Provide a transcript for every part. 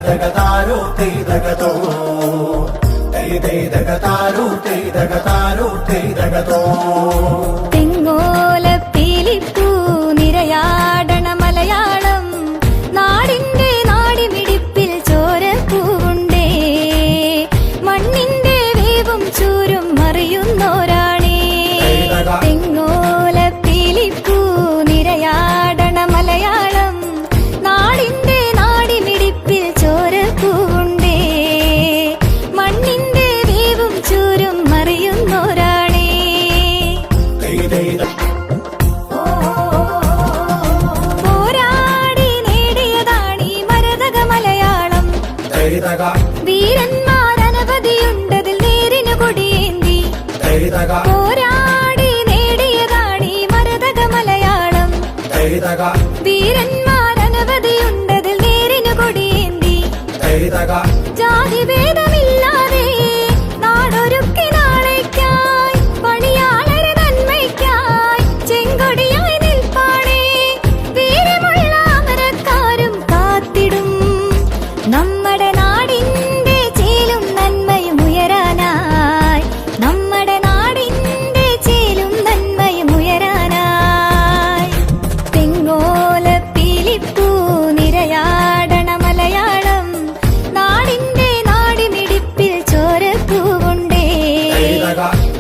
ദഗതാരോ തൈ ദഗതോ തൈ തൈ ദഗതാരോ തൈ ദഗതാരോ തൈ ദഗതോ തെങ്ങോലപ്പീലിപ്പൂ നിരയാടണ മലയാളം നാടിന്റെ നാടിമിടിപ്പിൽ ചോരപ്പൂവുണ്ടേ മണ്ണിന്റെ വേവും ചൂരും അറിയുന്നോരാണേ തെങ്ങോലപ്പീലിപ്പൂ നിരയാടണ മലയാളം നാടിന്റെ നാടിമിടിപ്പിൽ ചോരപ്പൂവുണ്ടേ മണ്ണിന്റെ വേവും ചൂരും അറിയുന്നോരാണേ പോരാടി നേടിയതാണീ മരതക മലയാളം വീരന്മാരനവധിയുണ്ടതിൽ നേരിനു കൊടിയേന്തി പോരാടി നേടിയതാണീ മരതക മലയാളം വീരന്മാരനവധിയുണ്ടതിൽ നേരിനു കൊടിയേന്തി ജാതിഭേദമില്ലാതെ നാടൊരുക്കി നാളേക്കായി പണിയാളരെ നന്മയ്ക്കായി ചെങ്കൊടിയായി നിൽപ്പാണേ വീരമുള്ള അമരക്കാരും കാത്തിടും നമ്മുടെ നാടിന്റെ ചേലും നന്മയും ഉയരാനായി നമ്മുടെ നാടിന്റെ ചേലും നന്മയും ഉയരാനായി തെങ്ങോലപ്പീലിപ്പൂ നിരയാടണ മലയാളം നാടിന്റെ നാടിമിടിപ്പിൽ ചോരപ്പൂവുണ്ടേ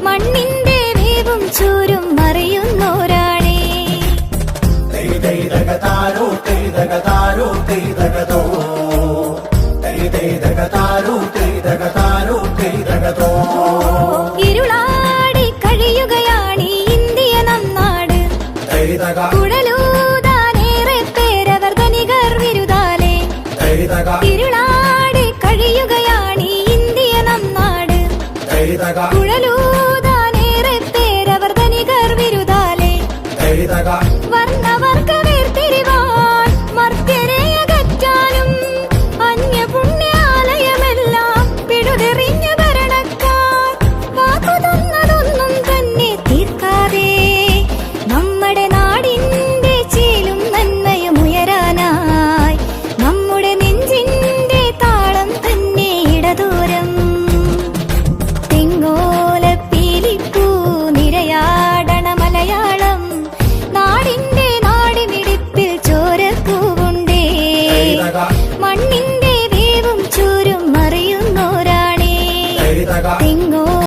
മണ്ണിന്റെ വേവും ചൂരും അറിയുന്നോരാണേ ദഗതാരോ തൈ ദഗതാരോ തൈ ദഗതോ തൈ തൈ ദഗതാരോ തൈ ദഗതാരോ തൈ ദഗതോ ഇരുളാടി കഴിയുകയാണീ ഇന്ത്യ നന്നാട് കുഴലൂതാനേറെ പേരവർ ധനികർ വിരുതാലേ ഇരുളാടി കഴിയുകയാണീ ഇന്ത്യ നന്നാട് കുഴലൂതാനേറെ പേരവർ ധനികർ വിരുതാലേ